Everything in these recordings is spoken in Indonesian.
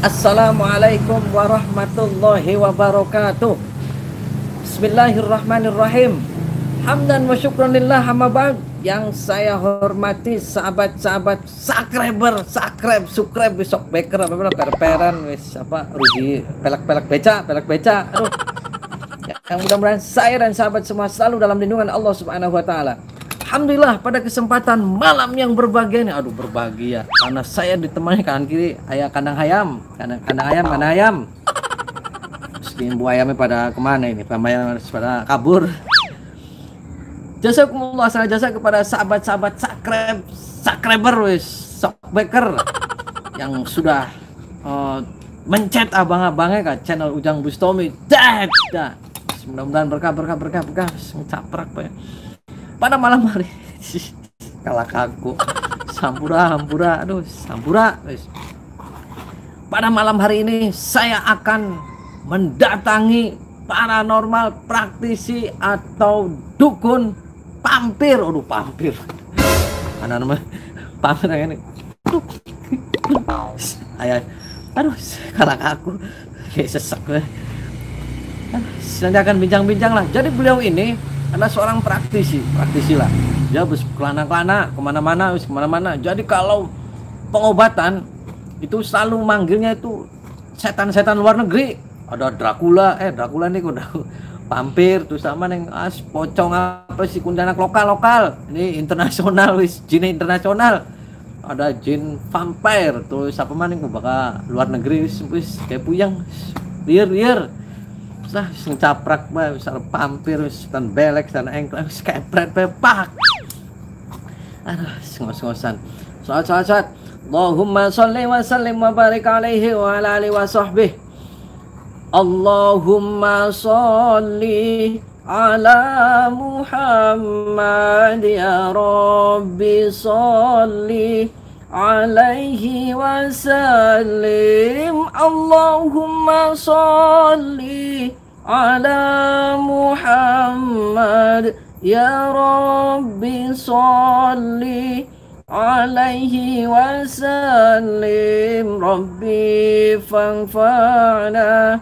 Assalamualaikum warahmatullahi wabarakatuh. Bismillahirrahmanirrahim. Hamdan wa syukranillah, amma ba'd. Yang saya hormati sahabat-sahabat subscribe besok beker apa peran wis apa rugi pelak beca. Aduh. Yang mudah-mudahan saya dan sahabat semua selalu dalam lindungan Allah Subhanahu wa taala. Alhamdulillah pada kesempatan malam yang berbahagia ini, aduh berbahagia karena saya ditemani kanan kiri ayah kandang ayam. Terus ibu ayamnya pada kemana ini? Pada kabur. Jazakumullah jasa kepada sahabat-sahabat subscriber wis Shockbacker yang sudah mencet abang-abangnya ke channel Ujang Bustomi. Dah. Mudah-mudahan berkah ngecaprak Pak ya. Pada malam hari kalah kaku sampura wis. Pada malam hari ini saya akan mendatangi paranormal praktisi atau dukun pampir. Mana namanya pampir ini. Aduh, kalah aku kayak sesek gue. Nanti akan bincang-bincang lah. Jadi beliau ini adalah seorang praktisi lah. Dia bus kelana-kelana kemana-mana. Jadi kalau pengobatan itu selalu manggilnya itu setan-setan luar negeri. Ada Dracula ini udah pampir tuh sama neng pocong apa sih kuntilanak lokal ini internasional wis jin internasional, ada jin vampire terus apa mana yang bakal luar negeri wis kayak puyang liar lah ngecaprak bah wis pampir wis tan belek tan engkel wis kepret pepak. Aduh ngos-ngosan salat Allahumma sholli wa sallim wa barik alaihi wa ala alihi wa sahbihi. Allahumma sholli ala Muhammad ya Rabbi sholli alaihi wa sallim. Allahumma sholli ala Muhammad ya Rabbi sholli alaihi wa sallim. Rabbi fanfa'na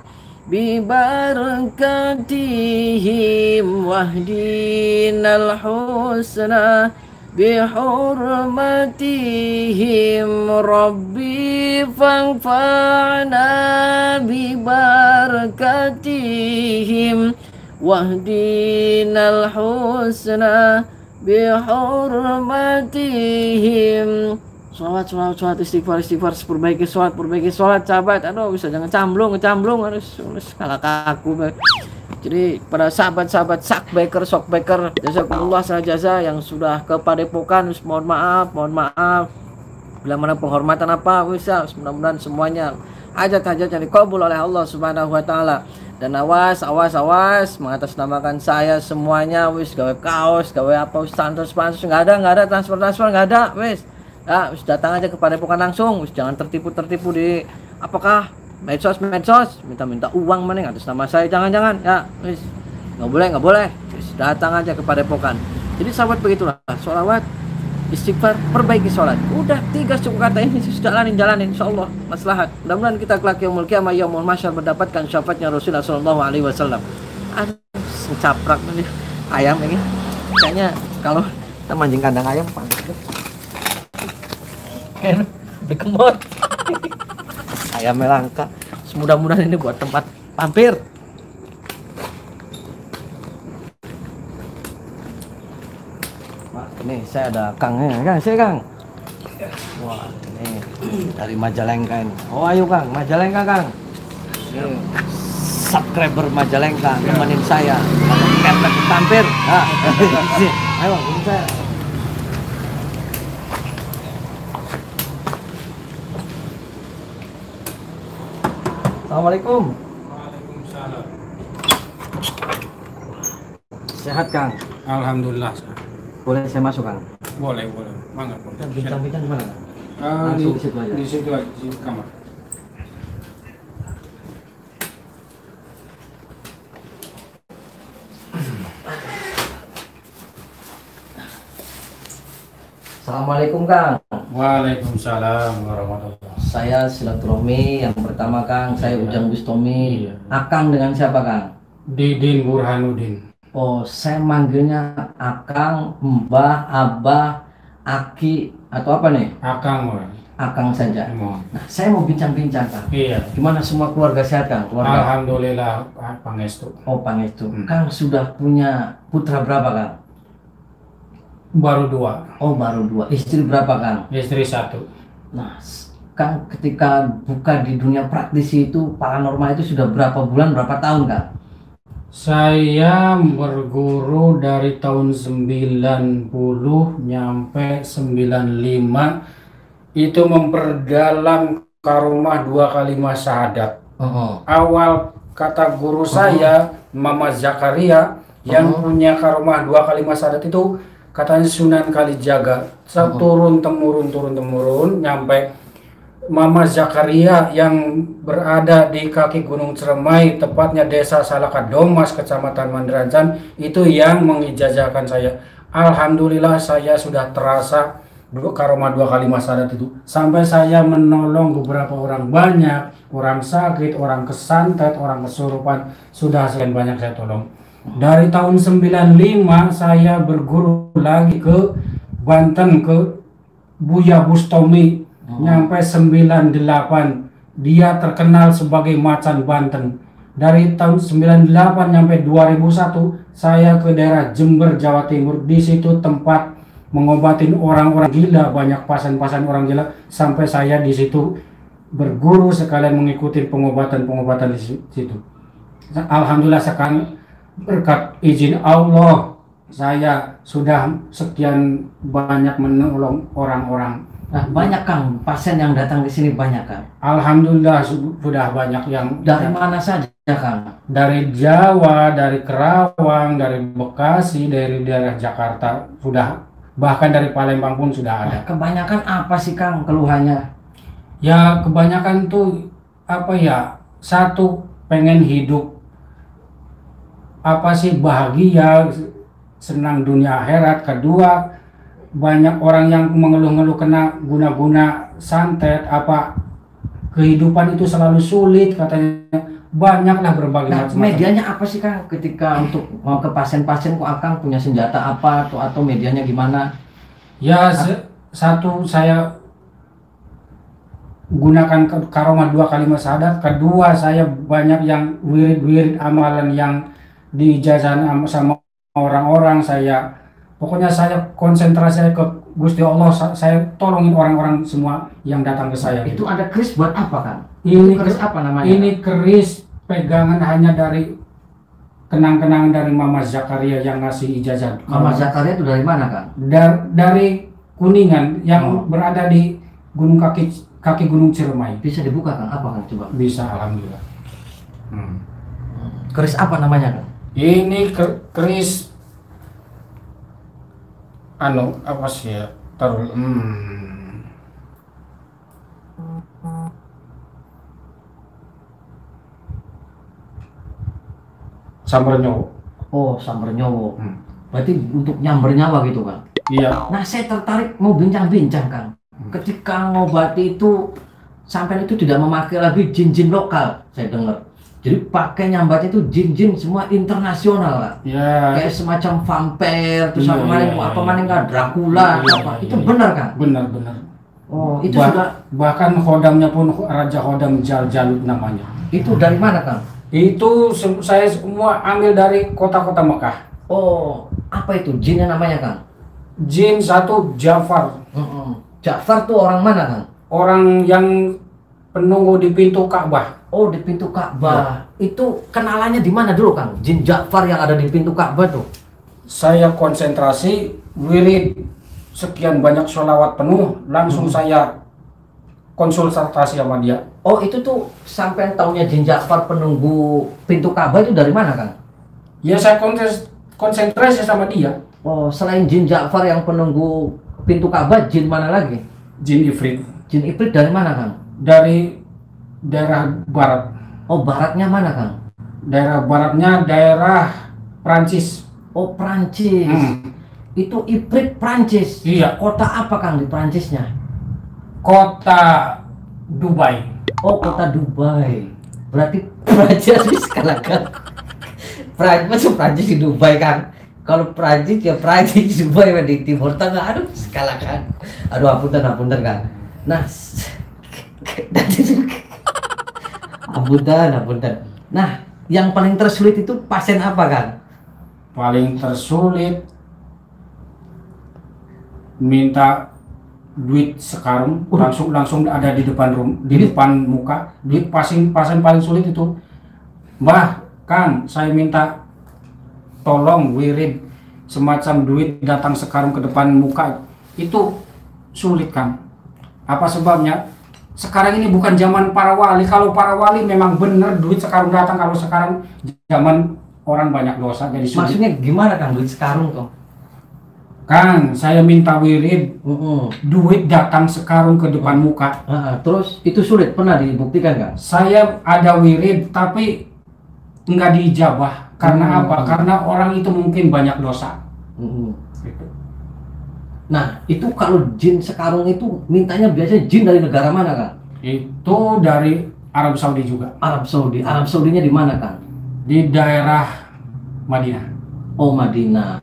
bibarakatihim wahdinal husna bihurmatihim. Rabbi fanfa'na bibarakatihim wahdinal husna bihurmatihim. Sholat istighfar perbaiki sholat sahabat. Aduh bisa jangan ngecamblung harus kalah kaku. Jadi pada sahabat-sahabat Shockbacker jazakumullah jasa yang sudah ke Padepokan mohon maaf bila mana penghormatan apa bisa mudah-mudahan semuanya hajat-hajat yang dikabul oleh Allah Subhanahu wa taala. Dan awas mengatasnamakan saya semuanya wis gawe kaos gawe apa wis transfer nggak ada transfer nggak ada wis. Ya, wis datang aja ke Padepokan langsung, wis jangan tertipu di apakah medsos minta uang mana atas nama saya, jangan ya, wis nggak boleh, wis datang aja ke Padepokan. Jadi sahabat begitulah, sholawat, istighfar, perbaiki sholat. Udah 3 suku kata ini jalanin insyaallah maslahat. Mudah-mudahan kita kelak yaumul qiyamah yaumul mahsyar mendapatkan syafaatnya Rasulullah sallallahu alaihi wasallam. Aduh, caprak nih ayam ini. Kayaknya kalau kita mancing kandang ayam dikemot ayamnya langka. Mudah-mudahan ini buat tempat pampir. Ini saya ada Kang. Wah ini dari Majalengka ini. Oh ayo Kang, Majalengka Kang. Ini subscriber Majalengka nemenin saya kepet pampir. Ayo ini saya. Assalamualaikum. Waalaikumsalam. Sehat Kang? Alhamdulillah. Boleh saya masuk Kang? Boleh. Mangga. Bincang-bincang di mana? Langsung di situ aja. Di situ aja, di kamar. Assalamualaikum Kang. Waalaikumsalam warahmatullahi wabarakatuh. saya silaturahmi. Yang pertama Kang, saya Iya. Ujang Bustomi. Iya. Akang dengan siapa Kang? Didin Burhanuddin. Oh, saya manggilnya Akang, Mbah, Abah, Aki, atau apa nih? Akang wah. Akang saja. Mohon. Nah, saya mau bincang-bincang Kang. Iya. Gimana semua keluarga sehat Kang? Keluarga. Alhamdulillah pangestu. Oh, Pangestu. Kang sudah punya putra berapa Kang? Baru 2, Oh, baru 2. Istri berapa Kang? istri 1. Nah, Kang ketika buka di dunia praktisi itu paranormal itu sudah berapa bulan, berapa tahun Kang? Saya berguru dari tahun 90 nyampe 95, itu memperdalam karomah 2 kalimat syahadat. Awal kata guru saya, Mama Zakaria, yang punya karomah 2 kalimat syahadat itu katanya Sunan Kalijaga. Turun temurun nyampe Mama Zakaria yang berada di kaki Gunung Ciremai, tepatnya Desa Salakadomas, Kecamatan Mandarancan, itu yang mengijazahkan saya. Alhamdulillah saya sudah terasa karomah 2 kalimat syahadat itu. Sampai saya menolong beberapa orang, banyak orang sakit, orang kesantet, orang kesurupan, sudah sekian banyak saya tolong. Dari tahun 95 saya berguru lagi ke Banten, ke Buya Bustomi. Nyampe 98, dia terkenal sebagai Macan Banten. Dari tahun 98 nyampe 2001 saya ke daerah Jember, Jawa Timur. Di situ tempat mengobatin orang-orang gila, banyak pasien-pasien orang gila. Sampai saya di situ berguru sekalian mengikuti pengobatan-pengobatan di situ. Alhamdulillah sekarang berkat izin Allah saya sudah sekian banyak menolong orang-orang. Nah, banyak Kang pasien yang datang ke sini, banyak Kang. Alhamdulillah sudah banyak yang Dari mana saja Kang? dari Jawa, dari Kerawang, dari Bekasi, dari daerah Jakarta, sudah bahkan dari Palembang pun sudah ada. Nah, kebanyakan apa sih Kang keluhannya? Ya kebanyakan tuh apa ya, satu pengen hidup apa sih, bahagia, senang dunia akhirat. Kedua, banyak orang yang mengeluh-ngeluh kena guna-guna santet, apa kehidupan itu selalu sulit katanya. Banyaklah berbagai Nah, macam. medianya apa sih Kang ketika untuk mau ke pasien-pasien, kok Akang punya senjata apa atau medianya gimana? Ya satu, saya gunakan karomah 2 kalimat syahadat. Kedua, saya banyak yang wirid-wirid amalan yang diijazah sama orang-orang. Saya pokoknya saya konsentrasi ke Gusti Allah, saya tolongin orang-orang semua yang datang ke saya. Itu ada keris buat apa Kang? Ini Keris apa namanya? Ini keris pegangan hanya dari kenang-kenangan dari Mama Zakaria yang ngasih ijazah. Mama Zakaria itu dari mana Kang? Dari Kuningan yang berada di kaki Gunung Ciremai. Bisa dibuka Kang? Apa Kang coba? Bisa, alhamdulillah. Keris apa namanya Kang? Ini keris apa sih ya? Taruh. Sambar nyowo. Oh, sambar nyowo. Berarti untuk nyamber nyawa gitu Kang? Iya. Nah, saya tertarik mau bincang-bincang Kang. Ketika ngobati itu, sampai itu tidak memakai lagi jin-jin lokal, saya dengar. Jadi pakai nyambat itu jin-jin semua internasional lah. Ya. Kayak semacam vampir, terus Iya, apa maning kan Dracula, apa. Itu benar Kang? Benar. Oh, itu sudah. Bahkan khodamnya pun Raja Khodam Jalut namanya. Itu dari mana Kang? Itu saya semua ambil dari kota-kota Mekah. Oh, apa itu jinnya namanya Kang? Jin satu Jafar. Ja'far tuh orang mana Kang? Orang yang penunggu di pintu Ka'bah. Oh, di pintu Ka'bah. Itu kenalannya di mana dulu Kang? Jin Ja'far yang ada di pintu Ka'bah tuh. Saya konsentrasi wirid sekian banyak sholawat penuh, langsung saya konsultasi sama dia. Oh, itu tuh sampai taunya Jin Ja'far penunggu pintu Ka'bah itu dari mana Kang? Ya saya konsentrasi sama dia. Oh, selain Jin Ja'far yang penunggu pintu Ka'bah, jin mana lagi? Jin Ifrit. Jin Ifrit dari mana Kang? Dari daerah barat. Oh, baratnya mana Kang? Daerah baratnya daerah Prancis. Oh, Prancis. Itu Ifrit Prancis. Iya. Kota apa Kang di Prancisnya? Kota Dubai. Oh, kota Dubai. Berarti Prancis kalahkan. Prancis di Dubai kan. Kalau Prancis ya Prancis di Dubai di Timur Tengah. Aduh, kalahkan. Aduh, apunten kan. Nah, apunten. Nah, yang paling tersulit itu pasien apa kan? Paling tersulit minta duit sekarang langsung ada di depan depan muka. Di pasien paling sulit itu, Mbah Kang, saya minta tolong wirid semacam duit datang sekarang ke depan muka. Itu sulit kan? Apa sebabnya? Sekarang ini bukan zaman para wali. Kalau para wali memang benar duit sekarang datang. Kalau sekarang zaman orang banyak dosa jadi sulit. Maksudnya gimana Kang duit sekarang kok? Kang, saya minta wirid, duit datang sekarang ke depan muka. Terus itu sulit, pernah dibuktikan Kang? Saya ada wirid tapi nggak diijabah. Karena apa? Karena orang itu mungkin banyak dosa. Gitu. Nah, itu kalau jin sekarang itu mintanya biasanya jin dari negara mana Kang? Itu dari Arab Saudi juga. Arab Saudi. Arab Saudinya di mana Kang? Di daerah Madinah. Oh, Madinah.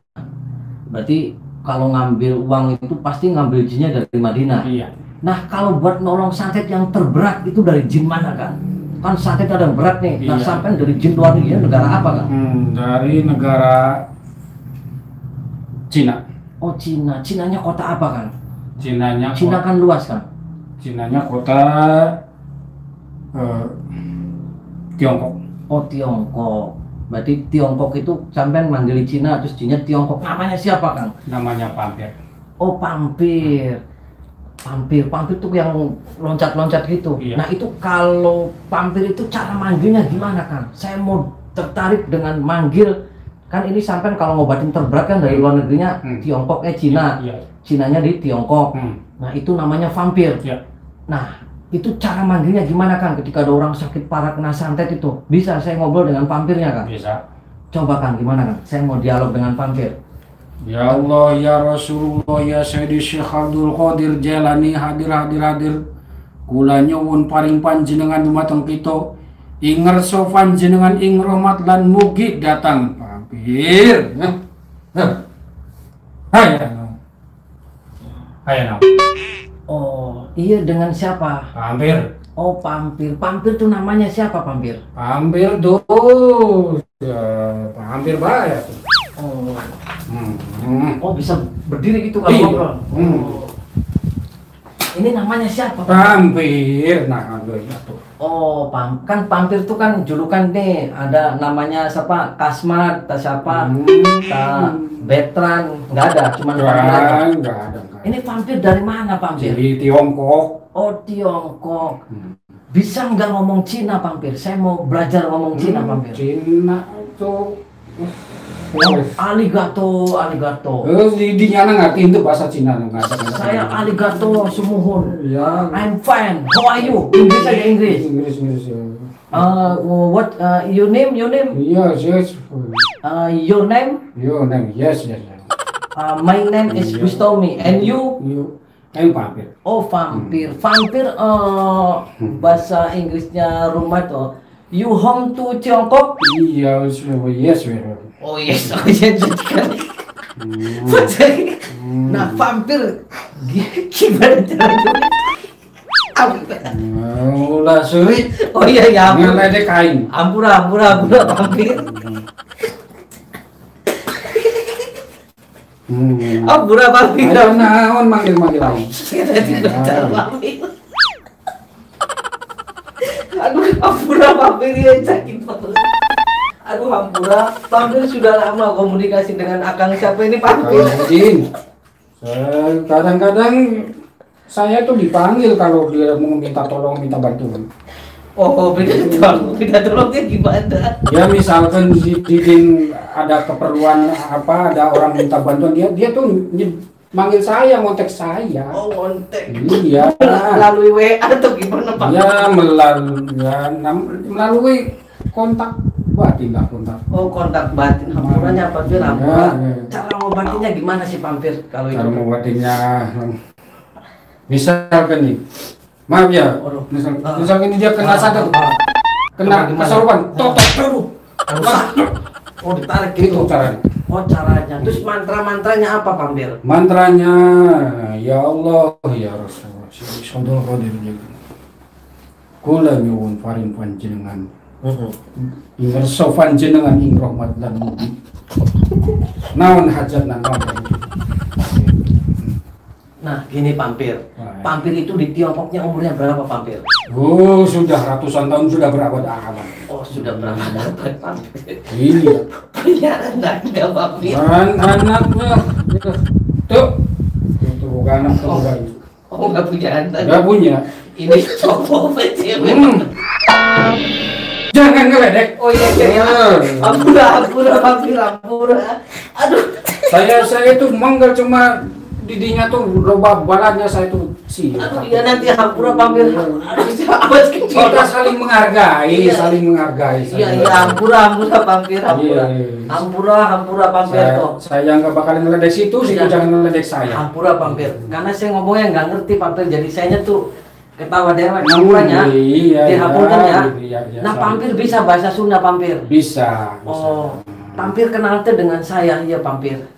Berarti kalau ngambil uang itu pasti ngambil jinnya dari Madinah. Iya. Nah, kalau buat nolong santet yang terberat itu dari jin mana Kang? Kan santet ada yang berat nih. Nah, Iya. sampai dari jin luar negeri negara apa Kang? Dari negara Cina. Oh, Cina. Cinanya kota apa Kang? Cinanya Cina kan luas Kang. Cinanya kota Tiongkok. Oh, Tiongkok. Berarti Tiongkok itu sampai manggil Cina terus jinnya Tiongkok. Namanya siapa Kang? Namanya Pampir. Oh, Pampir. Pampir tuh yang loncat-loncat gitu. Iya. Nah, itu kalau Pampir itu cara manggilnya gimana Kang? Saya mau tertarik dengan manggil. Kan ini sampai kalau ngobatin terberat kan dari luar negerinya Tiongkok Cina. Iya. Cinanya di Tiongkok. Nah, itu namanya vampir. Iya. Nah, itu cara manggilnya gimana Kang? Ketika ada orang sakit parah kena santet itu, bisa saya ngobrol dengan vampirnya Kang? Bisa. Coba Kang, gimana Kang? Saya mau dialog dengan vampir. Ya Allah, ya Rasulullah, ya Sayyidi Syekh Abdul Qadir Jailani, hadir. Kula nyuwun paring panjenengan dumateng kita. Inger sofan jenengan ing rahmat lan mugi datang vampir. Hayana. Oh, iya dengan siapa? Vampir. Oh, Pampir. Pampir tuh namanya siapa Pampir? Vampir tuh. Ya, vampir bahaya tuh. Oh. Oh, bisa berdiri gitu kalau Iya. ngobrol. Ini namanya siapa? Vampir. Nah, ya tuh. Oh, kan Pampir tuh kan julukan nih. Ada namanya siapa? Kasmat, tak siapa? Tak Betran. Nggak ada, cuma Pampir. Enggak ada. Ini vampir dari mana Pampir? Dari Tiongkok. Oh, Tiongkok. Bisa nggak ngomong Cina Pampir? Saya mau belajar ngomong Cina Pampir. Cina itu. Arigato. Di nyana ngerti itu bahasa Cina nggak ada. Saya arigato sumuhun. Ya. I'm fine. How are you? Inggris aja Inggris. Inggris. What? Your name? Yes. Your name? Your name, yes. My name is Gustomi. And you? I'm Vampir. Oh, vampir. Vampir. Bahasa Inggrisnya rumah tuh. You home to Tiongkok? Yes. Oh yes. Nah, vampir gimana caranya? Ulah suri. Oh iya ya. Ngeledek kain. Ampura vampir. Ampura vampir. Ayo naon manggil lain. Aduh, Ampura vampir ya sakit banget. Aduh, Ampura vampir sudah lama komunikasi dengan Akang siapa ini vampir. Jin. Kadang-kadang saya tuh dipanggil kalau dia mau minta tolong, minta bantuan. Oh, minta tolongnya gimana? Ya misalkan Jin ada keperluan apa, ada orang minta bantuan, dia tuh manggil saya, ngontek saya. Oh, ngontek. Iya. Melalui WA atau gimana Pak? Ya melalui kontak batin lah, kontak. Oh, kontak batin. Hampuranya vampir Ampura. Ya. Cara ngobatinya gimana sih vampir kalau itu? Cara mengobatinya misalkan nih Maaf ya, Waduh. misal ini dia kena sadar, kena kesurupan, totok, Oh, ditarik itu gitu. caranya. Oh, caranya. Terus mantra-mantranya apa, Pampir? Mantranya, ya Allah, ya Rasulullah, Sadul Qadir juga. Kula nyuwun paring panjenengan. Ingerso panjenengan ing rahmat lan mugi. Naon hajat nang Nah, gini Pampir. Pampir itu di Tiongkoknya umurnya berapa, Pampir? Oh, sudah ratusan tahun, sudah berabad-abad. Oh, sudah berapa abad, Pampir? Iya. Punya anaknya, Pampir. Anaknya, tuh, itu bukan anak Oh. bayi. Oh, nggak punya anak. Nggak punya. Ini cowok cewek. Jangan ngeledek. Oh iya, iya. Ampura, Pampir. Aduh. Saya itu manggal cuma didinya tuh loba balanya saya tuh sih. Aduh, dia nanti hampura, Pampir. Aduh, awas kecil. Kita saling menghargai, Iya. saling menghargai. Iya, hampura, Pampir. Iya. Hampura, Pampir toh. Saya nggak bakal ngeledek situ, Iya. jangan ngeledek saya. Hampura, Pampir. Karena saya ngomongnya nggak ngerti, Pampir. Jadi sayanya tuh ketawa dewek hampuranya. Iya. Dihapurkan ya. Iya, Nah, Pampir bisa bahasa Sunda, Pampir. Bisa. Oh, Pampir kenal teh dengan saya, ya Pampir.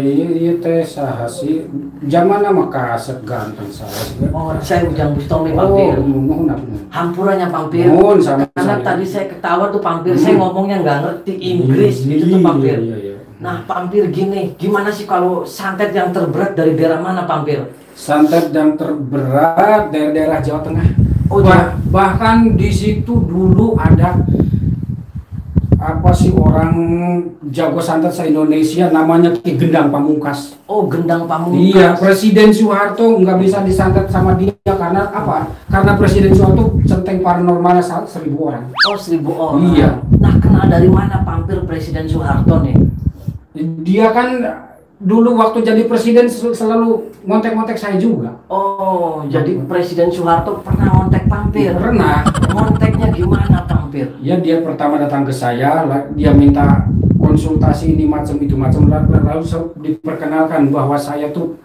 Iya teh saha sih. Zaman nama kaset ganteng saya sih. Oh, saya Ujang Bustomi, Pampir. Mohon. Hampuranya, Pampir. Mohon sama Karena saya. tadi saya ketawa tuh, Pampir. Saya ngomongnya nggak ngerti Inggris gitu tuh, Pampir. Iya. Nah, Pampir gini, gimana sih kalau santet yang terberat dari daerah mana, Pampir? Santet yang terberat dari daerah Jawa Tengah. Oh, Jawa. Bahkan di situ dulu ada apa sih orang jago santet se-Indonesia namanya Ki Gendang Pamungkas. Oh, Gendang Pamungkas. Iya, Presiden Soeharto nggak bisa disantet sama dia karena apa? Karena Presiden Soeharto centeng paranormalnya 1.000 orang. Oh, 1.000 orang. Iya. Nah, kenal dari mana Pampir Presiden Soeharto nih? Dia kan dulu waktu jadi presiden selalu ngontek-ngontek saya juga. Oh, jadi Presiden Soeharto pernah ngontek Pampir? Pernah. Ngonteknya gimana, Pampir? Ya dia pertama datang ke saya, dia minta konsultasi ini macam itu macam, lalu diperkenalkan bahwa saya tuh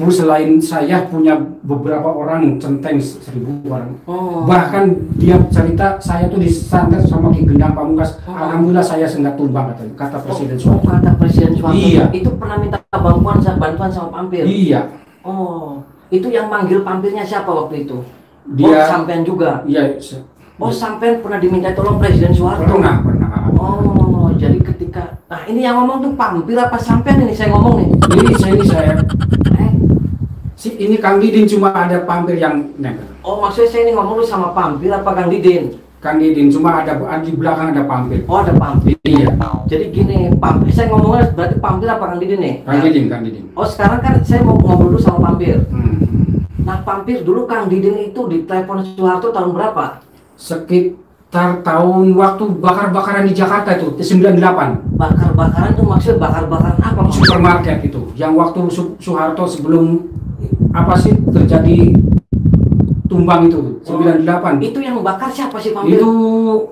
selain saya punya beberapa orang centeng 1.000 orang. Oh. Bahkan dia cerita saya tuh disantet sama Ki Gendang Pamungkas. Oh. Alhamdulillah saya senggak tumbang kata Presiden Oh, Soeharto. kata Presiden Soeharto. Iya. Itu pernah minta bantuan sama Pampir? Iya. Oh, itu yang manggil Pampirnya siapa waktu itu? Dia. Oh, sampean juga? Iya. Oh, sampean pernah diminta tolong Presiden Soeharto? Pernah. Oh, jadi ketika... Nah, ini yang ngomong tuh Pampir apa sampean ini saya ngomong nih? Ini saya. Ini Kang Didin cuma ada Pampir yang nempel. Oh, maksudnya saya ini ngomong lu sama Pampir apa Kang Didin? Kang Didin cuma ada di belakang ada Pampir. Oh, ada Pampir. Iya. Jadi gini, saya ngomongnya berarti Pampir apa Kang Didin nih? Kang Didin. Oh, sekarang kan saya mau ngobrol dulu sama Pampir. Hmm. Nah, Pampir dulu Kang Didin itu ditelepon Soeharto tahun berapa? Sekitar tahun waktu bakar-bakaran di Jakarta itu 98. Bakar-bakaran tuh maksud bakar-bakaran apa? Mas? Supermarket itu. Yang waktu Soeharto sebelum apa sih terjadi tumbang itu 98. Itu yang bakar siapa sih Pampir? Itu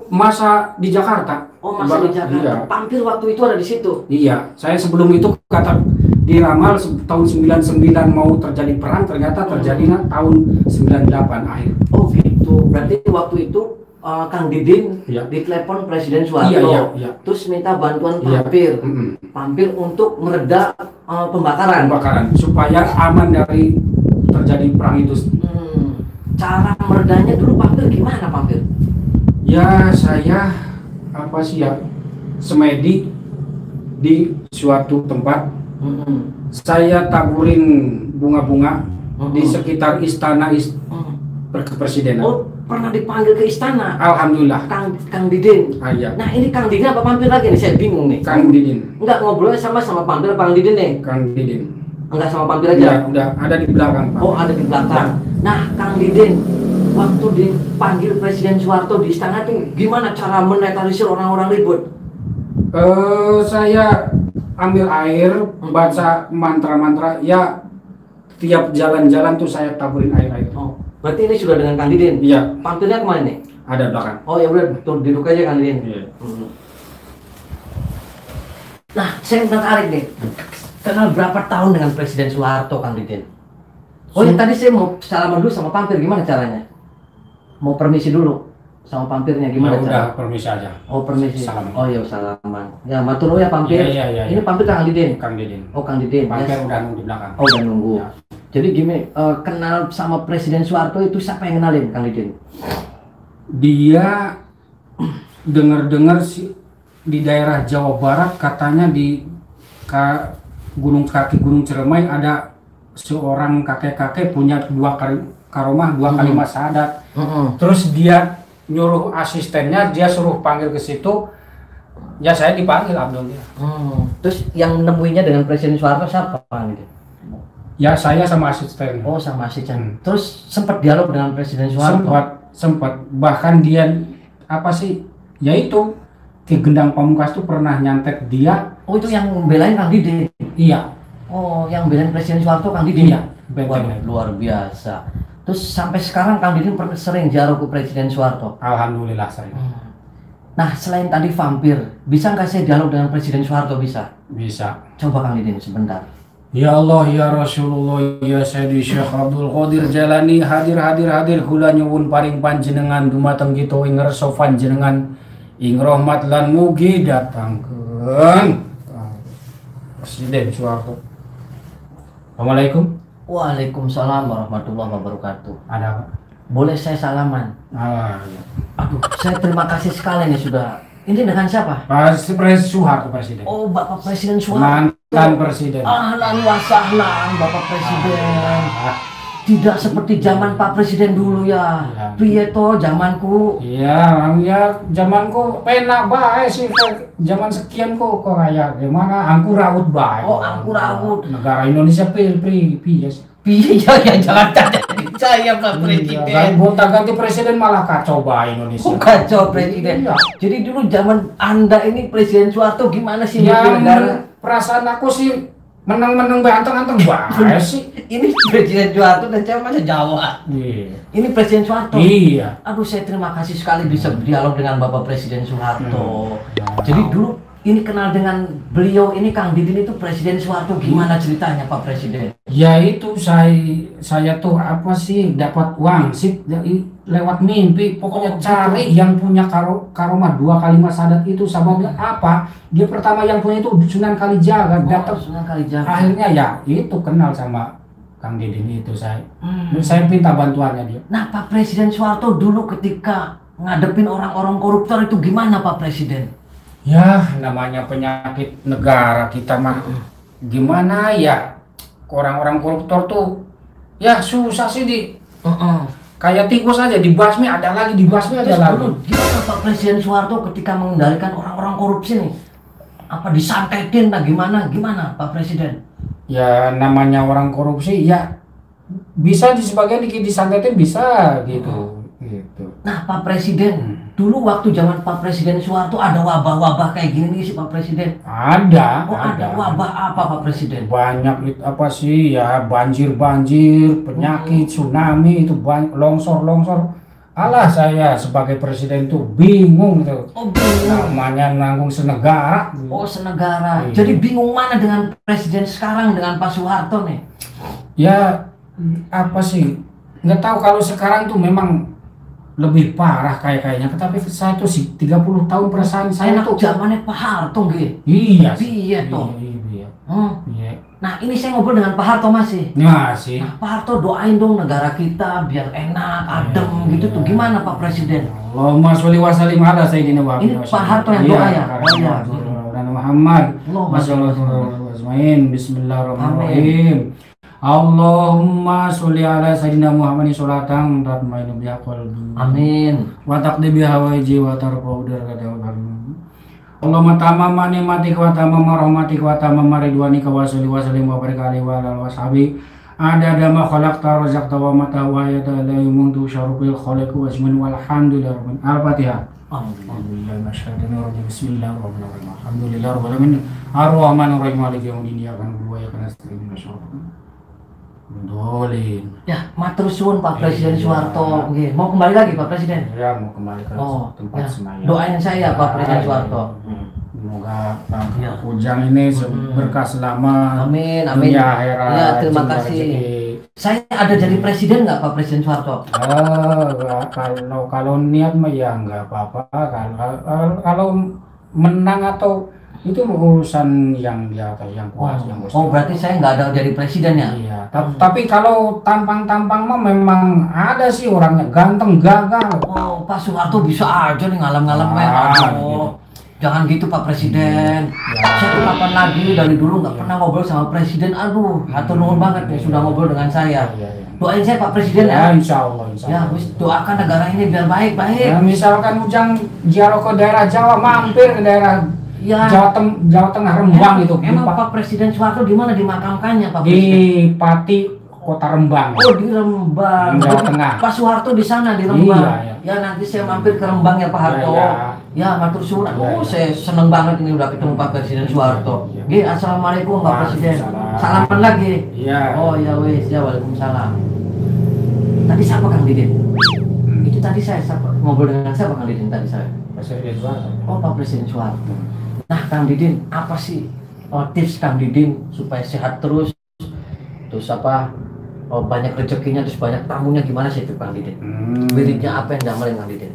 masa di Jakarta. Oh, masa di Jakarta. Iya. Pampir waktu itu ada di situ. Iya, saya sebelum itu kata diramal tahun 99 mau terjadi perang, ternyata terjadinya tahun 98 akhir. Oh gitu, berarti waktu itu Kang Didin Iya. ditelepon Presiden Soeharto, Iya. terus minta bantuan Iya. Pampir, Mm-mm. Pampir untuk mereda pembakaran. Supaya aman dari terjadi perang itu. Cara meredanya dulu Pampir gimana Pampir? Ya saya apa sih ya semedi di suatu tempat. Saya taburin bunga-bunga di sekitar istana kepresidenan. Oh, pernah dipanggil ke istana? Alhamdulillah. Kang Didin. Iya. Nah, ini Kang Didin apa Pampir lagi nih? Saya bingung nih. Kang Didin. Enggak, ngobrolnya sama Pampir apa Kang Didin nih? Kang Didin. Enggak sama Pampir aja? Udah ada di belakang, Pak. Oh, ada di belakang. Nah, Kang Didin, waktu dipanggil Presiden Soeharto di istana itu gimana cara menetralisir orang-orang ribut? Saya ambil air, baca mantra-mantra, ya tiap jalan-jalan tuh saya taburin air-air. Oh, berarti ini sudah dengan Kang Didin? Iya. Pampirnya kemana nih? Ada belakang. Oh ya udah, tuh duduk aja Kang Didin. Iya. Nah, saya tertarik nih. Kenal berapa tahun dengan Presiden Soeharto, Kang Didin? Oh ya, tadi saya mau salaman dulu sama pampir, gimana caranya? Mau permisi dulu sama pampirnya, gimana Ya udah, caranya? permisi aja. Oh permisi. Salaman. Oh ya salaman. Ya matur ya pampir. Iya. Ini pampir Kang Didin. Kang Didin. Oh Kang Didin. Pampir Yes. udah nunggu di belakang. Oh udah nunggu. Ya. Jadi gini, kenal sama Presiden Soeharto itu siapa yang kenalin Kang Didin? Dia dengar-dengar sih di daerah Jawa Barat katanya di Gunung Ciremai ada seorang kakek-kakek punya dua karomah, dua kalimat syahadat. Terus dia nyuruh asistennya, dia suruh panggil ke situ. Ya saya dipanggil alhamdulillah. Terus yang nemuinya dengan Presiden Soeharto siapa Kang Didin? Ya saya sama asisten. Oh sama asisten. Terus sempat dialog dengan Presiden Soeharto? Sempat. Bahkan dia apa sih? Yaitu Ki Gendang Pamungkas tuh pernah nyantet dia. Oh itu yang belain Kang Didin? Iya. Oh yang belain Presiden Soeharto Kang Didin? Iya. Waduh, luar biasa. Terus sampai sekarang Kang Didin sering ziarah ke Presiden Soeharto? Alhamdulillah saya. Nah selain tadi vampir, bisa nggak saya dialog dengan Presiden Soeharto? Bisa? Bisa. Coba Kang Didin sebentar. Ya Allah, ya Rasulullah, ya Sayyidi Syekh Abdul Qadir Jalani, hadir kula nyuwun paring panjenengan dumateng kita ing ngarsa panjenengan ing rahmat lan mugi datangkeun Presiden Soeharto. Assalamualaikum. Waalaikumsalam warahmatullahi wabarakatuh. Ada apa? Boleh saya salaman? Ya. Aduh, saya terima kasih sekali nih sudah. Ini dengan siapa? Presiden Soeharto, Presiden. Oh, Bapak Presiden Soeharto. Mantan Presiden. Ahlan wa sahlan, Bapak Presiden. Tidak seperti zaman Pak Presiden dulu ya. Piye to zamanku? Iya, zamanku penak bae sih. Zaman sekian kok kayak gimana? Angku raut bae. Oh, angku raut. Negara Indonesia piye sih? Piye ya jangan saya Pak Presiden. Gonta-ganti presiden malah kacau bae Indonesia. Kacau Presiden. Iya. Jadi dulu zaman Anda ini Presiden Soeharto gimana sih Ya, negara? perasaan aku sih menang-menang bae anteng-anteng bae sih. Ini Presiden Soeharto dan saya masa Jawa. Iya. Ini Presiden Soeharto. Iya. Aduh, saya terima kasih sekali bisa berdialog dengan Bapak Presiden Soeharto. Jadi dulu ini kenal dengan beliau ini Kang Didin itu Presiden Soeharto, gimana ceritanya Pak Presiden? Ya itu saya tuh apa sih dapat uang sih lewat mimpi. Pokoknya cari yang punya karomah dua kalimat syahadat itu. Sebabnya apa? Dia pertama yang punya itu Sunan Kalijaga. Datang Sunan Kalijaga. akhirnya ya itu kenal sama Kang Didin itu saya. Saya minta bantuannya dia. Nah Pak Presiden Soeharto dulu ketika ngadepin orang-orang koruptor itu gimana Pak Presiden? Ya namanya penyakit negara kita mah gimana ya, orang-orang koruptor tuh ya susah sih kayak tikus aja dibasmi ada lagi dibasmi ada Terus lagi. dulu gimana Pak Presiden Soeharto ketika mengendalikan orang-orang korupsi nih? Apa disantetin nah gimana Pak Presiden? Ya namanya orang korupsi ya bisa di sebagian disantetin bisa gitu. Nah Pak Presiden, dulu waktu zaman Pak Presiden Soeharto ada wabah-wabah kayak gini nih sih Pak Presiden? Ada. Oh ada wabah apa Pak Presiden? Banyak apa sih ya, banjir, penyakit, tsunami itu longsor. Alah saya sebagai presiden tuh bingung tuh. Oh bingung. Namanya nanggung senegara. Oh senegara. Iya. Jadi bingung mana dengan presiden sekarang dengan Pak Soeharto nih? Ya apa sih? Nggak tahu kalau sekarang tuh memang lebih parah kayaknya. Tapi saya tuh sih 30 tahun perasaan saya tuh. Zamannya Pak Harto nggih. Iya. Iya toh. Iya. Iya. Nah ini saya ngobrol dengan Pak Harto masih. Masih. Nah Pak Harto doain dong negara kita biar enak, adem gitu tuh. Gimana Pak Presiden? Allahumma sholli wa sallim ala sayyidina Muhammad. Ini Pak Harto yang doa ya? Oh iya. Muhammad. Bismillahirrahmanirrahim. Allahumma sholli ala sayyidina Muhammadin sholatan tatmainu biha qalbi. Amin. Wa taqdi biha waji wa tarfa'u darajatahu. Allahumma tamama nikmatika wa tamama rahmatika wa tamama ridwanika wa sholli wa sallim wa barik alaihi wa ala washabi. Ada ma khalaqta razaqta wa mata wa ayata la yumuntu syarufil khaliq wa ismin walhamdulillah rabbil al-fatihah. Alhamdulillah masyhadana rajim bismillahirrahmanirrahim. Alhamdulillah rabbil alamin. Ar-rahmanir rahim maliki yaumiddin iyyaka na'budu wa iyyaka nasta'in. Dolin. Ya, matur suwun Pak Presiden Soeharto. Nggih, mau kembali lagi Pak Presiden? Ya, mau kembali ke tempat semaya. Doain saya Pak Presiden Soeharto. Semoga Ujang ini berkah selamat. Amin. Dunia akhirat. Ya, terima kasih. Saya ada jadi presiden nggak Pak Presiden Soeharto? Kalau niat mah ya nggak apa-apa. Kalau menang atau itu urusan yang di atas, yang kuasa, yang Oh, berarti saya nggak ada jadi presiden ya? Iya. Tapi kalau tampang-tampang mah memang ada sih orangnya ganteng, gagah. Oh, Pak Soeharto bisa aja nih ngalam-ngalam Gitu. Jangan gitu Pak Presiden. Saya tuh kapan lagi dari dulu nggak pernah ngobrol sama Presiden. Aduh, hatur nuhun banget nih sudah ngobrol dengan saya. Doain saya Pak Presiden ya. Insya Allah. Ya, wis doakan negara ini biar baik-baik. Ya, misalkan Ujang ziarah ke daerah Jawa, mampir ke daerah Ya. Jawa Tengah, Rembang itu. Emang Pak Presiden Soeharto di mana dimakamkannya Pak Di Presiden? Pati Kota Rembang. Oh, di Rembang. Jawa Tengah. Pak Soeharto di sana di Rembang. Iya. Ya nanti saya mampir ke Rembang ya Pak Harto. Ya, matur suwun. Iya. Saya seneng banget ini udah ketemu Pak Presiden Soeharto. Iya. Nggih, assalamualaikum Pak Presiden. Salaman lagi. Iya. Oh ya wis, ya waalaikumsalam. Tadi siapa Kang Didin? Itu tadi saya ngobrol dengan siapa Kang Didin tadi saya? Presiden Soeharto. Oh, Pak Presiden Soeharto. Nah, Kang Didin, apa sih tips Kang Didin supaya sehat terus? Terus apa? Oh, banyak rezekinya, terus banyak tamunya gimana sih itu Kang Didin? Wiridnya apa yang diamalin Kang Didin?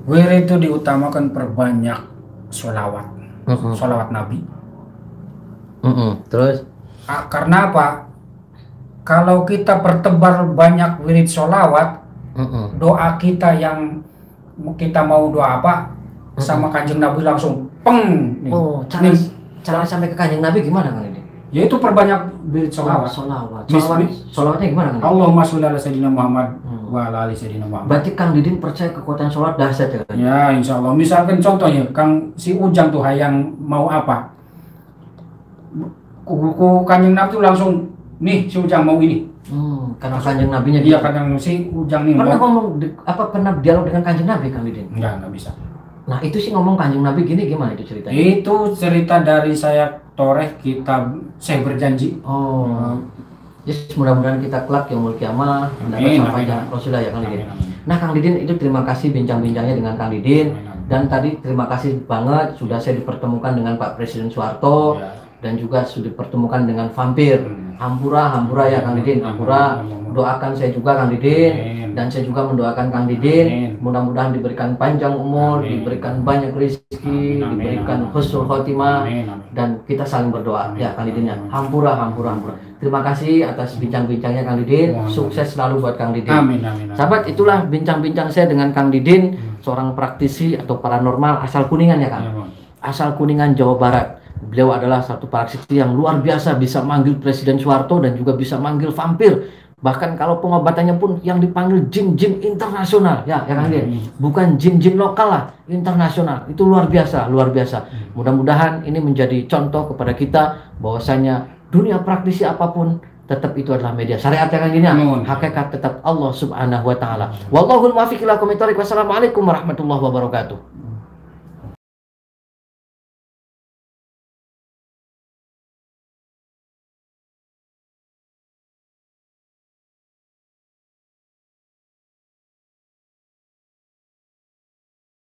Wirid itu diutamakan perbanyak sholawat, sholawat Nabi. Terus? Karena apa? Kalau kita pertebar banyak wirid sholawat, doa kita yang kita mau doa apa, sama Kanjeng Nabi langsung peng. Oh, cara sampai ke Kanjeng Nabi gimana Kang Didin? Yaitu perbanyak wirid sholawat. Sholawatnya gimana Kang Didin? Allahumma sholli ala sayyidina Muhammad wa ala ali sayyidina Muhammad. Berarti Kang Didin percaya kekuatan sholat dahsyat ya? Ya, insya Allah. Misalkan contohnya, si Ujang tuh yang mau apa? Kanjeng Nabi tuh langsung, nih si Ujang mau ini. Karena Kanjeng Nabinya Iya, kadang si Ujang nih. Pernah dialog dengan Kanjeng Nabi Kang Didin? Enggak bisa. Nah, itu sih ngomong Kanjeng Nabi gini gimana itu ceritanya? Itu cerita dari saya toreh kitab Saya Berjanji. Oh. Yes, mudah-mudahan kita kelak yaumul kiamah mendapat sampaian Rasulullah ya Kang Didin. Nah, Kang Didin itu terima kasih bincang-bincangnya dengan Kang Didin. Dan tadi terima kasih banget sudah saya dipertemukan dengan Pak Presiden Soeharto dan juga sudah dipertemukan dengan vampir. Hampura ya Kang Didin, hampura. Doakan saya juga Kang Didin dan saya juga mendoakan Kang Didin mudah-mudahan diberikan panjang umur, diberikan banyak rezeki, diberikan husnul khotimah dan kita saling berdoa ya Kang Didin ya. Hampura. Terima kasih atas bincang-bincangnya Kang Didin. Sukses selalu buat Kang Didin. Amin. Sahabat, itulah bincang-bincang saya dengan Kang Didin, seorang praktisi atau paranormal asal Kuningan ya Kang. Asal Kuningan, Jawa Barat. Beliau adalah satu praktisi yang luar biasa, bisa manggil Presiden Soeharto dan juga bisa manggil vampir. Bahkan kalau pengobatannya pun yang dipanggil jin-jin internasional ya Kang Didin. Bukan jin-jin lokal lah, internasional. Itu luar biasa. Mudah-mudahan ini menjadi contoh kepada kita bahwasanya dunia praktisi apapun tetap itu adalah media syariat ya Kang Didin. Hakikat tetap Allah Subhanahu wa taala. Wallahul muwaffiq ila aqwamit thoriq. Wassalamualaikum warahmatullahi wabarakatuh.